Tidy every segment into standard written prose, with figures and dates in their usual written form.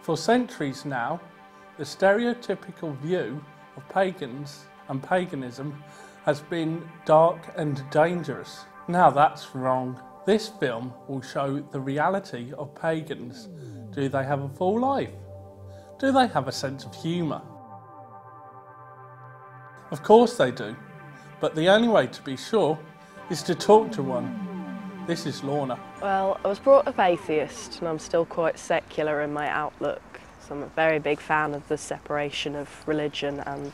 For centuries now, the stereotypical view of pagans and paganism has been dark and dangerous. Now that's wrong. This film will show the reality of pagans. Do they have a full life? Do they have a sense of humour? Of course they do, but the only way to be sure is to talk to one. This is Lorna. Well, I was brought up atheist and I'm still quite secular in my outlook. So I'm a very big fan of the separation of religion and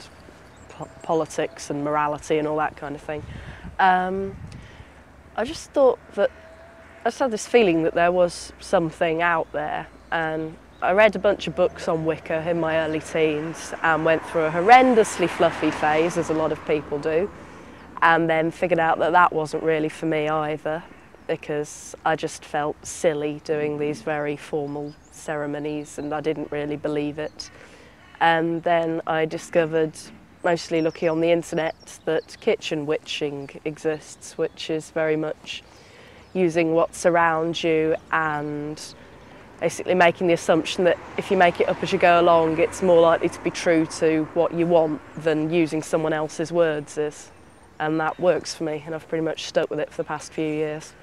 politics and morality and all that kind of thing. I just thought that, I just had this feeling that there was something out there, and I read a bunch of books on Wicca in my early teens and went through a horrendously fluffy phase, as a lot of people do, and then figured out that that wasn't really for me either, because I just felt silly doing these very formal ceremonies and I didn't really believe it. And then I discovered, mostly looking on the internet, that kitchen witching exists, which is very much using what's around you and basically making the assumption that if you make it up as you go along, it's more likely to be true to what you want than using someone else's words is. And that works for me, and I've pretty much stuck with it for the past few years.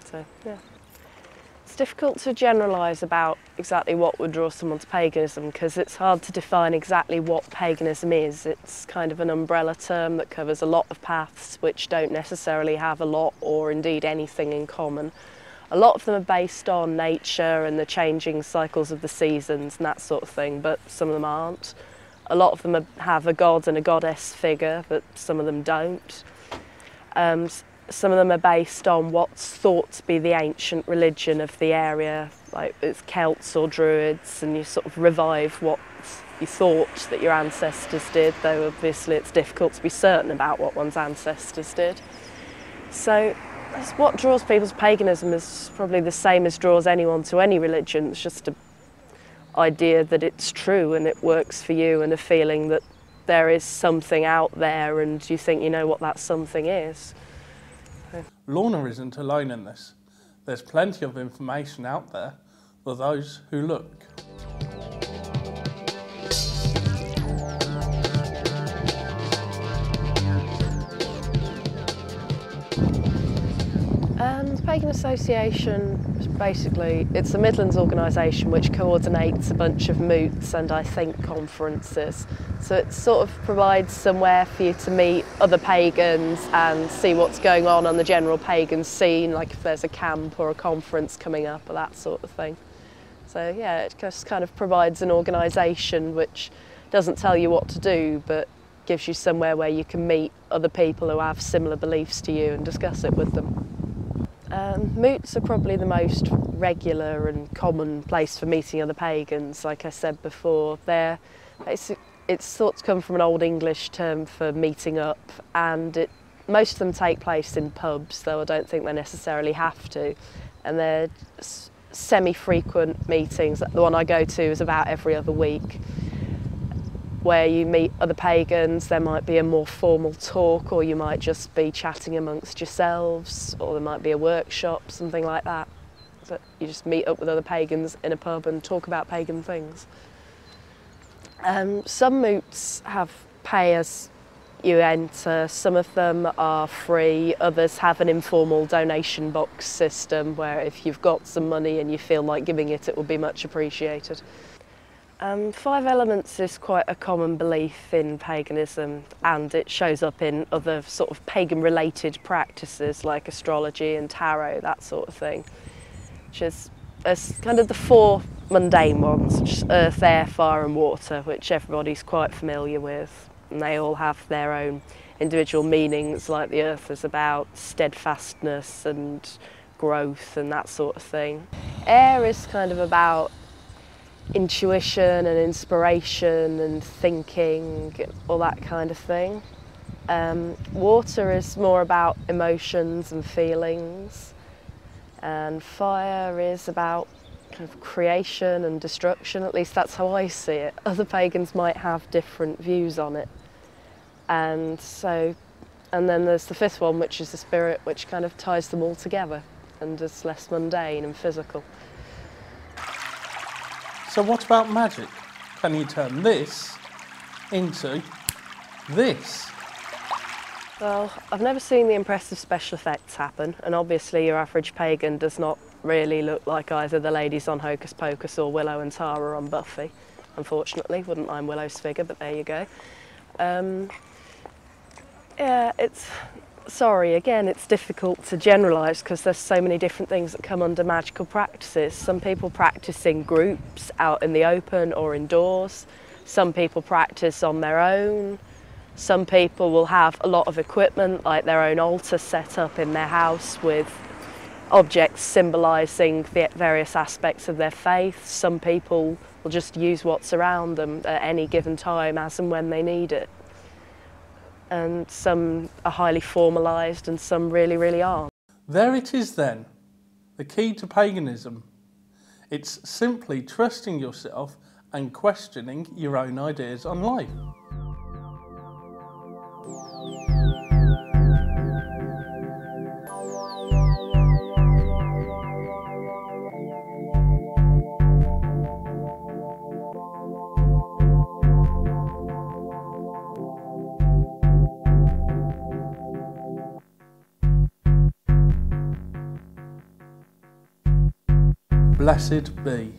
So, yeah. It's difficult to generalise about exactly what would draw someone to paganism, because it's hard to define exactly what paganism is. It's kind of an umbrella term that covers a lot of paths which don't necessarily have a lot or indeed anything in common. A lot of them are based on nature and the changing cycles of the seasons and that sort of thing, but some of them aren't. A lot of them have a god and a goddess figure, but some of them don't. Some of them are based on what's thought to be the ancient religion of the area, like it's Celts or Druids, and you sort of revive what you thought that your ancestors did, though obviously it's difficult to be certain about what one's ancestors did. So what draws people to paganism is probably the same as draws anyone to any religion. It's just an idea that it's true and it works for you, and a feeling that there is something out there and you think you know what that something is. Lorna isn't alone in this. There's plenty of information out there for those who look. The Pagan Association is basically, it's a Midlands organisation which coordinates a bunch of moots and I think conferences. So it sort of provides somewhere for you to meet other pagans and see what's going on the general pagan scene, like if there's a camp or a conference coming up or that sort of thing. So yeah, it just kind of provides an organisation which doesn't tell you what to do, but gives you somewhere where you can meet other people who have similar beliefs to you and discuss it with them. Moots are probably the most regular and common place for meeting other pagans. Like I said before, it's thought to come from an Old English term for meeting up, and most of them take place in pubs, though I don't think they necessarily have to. And they're semi-frequent meetings. The one I go to is about every other week, where you meet other pagans. There might be a more formal talk, or you might just be chatting amongst yourselves, or there might be a workshop, something like that. But you just meet up with other pagans in a pub and talk about pagan things. Some moots have pay as you enter, some of them are free, others have an informal donation box system where if you've got some money and you feel like giving it, it will be much appreciated. 5 elements is quite a common belief in paganism, and it shows up in other sort of pagan-related practices like astrology and tarot, that sort of thing, which is kind of the 4 mundane ones, which is earth, air, fire and water, which everybody's quite familiar with, and they all have their own individual meanings. Like the earth is about steadfastness and growth and that sort of thing. Air is kind of about intuition and inspiration and thinking, all that kind of thing. Water is more about emotions and feelings, and fire is about kind of creation and destruction. At least that's how I see it. Other pagans might have different views on it. And then there's the 5th one, which is the spirit, which kind of ties them all together and is less mundane and physical. So what about magic? Can you turn this into this? Well, I've never seen the impressive special effects happen, and obviously your average pagan does not really look like either the ladies on Hocus Pocus or Willow and Tara on Buffy. Unfortunately, wouldn't mind Willow's figure, but there you go. Yeah, it's difficult to generalise because there's so many different things that come under magical practices. Some people practice in groups out in the open or indoors. Some people practice on their own. Some people will have a lot of equipment, like their own altar set up in their house with objects symbolising the various aspects of their faith. Some people will just use what's around them at any given time as and when they need it. And some are highly formalised and some really, really aren't. There it is then, the key to paganism. It's simply trusting yourself and questioning your own ideas on life. Blessed be.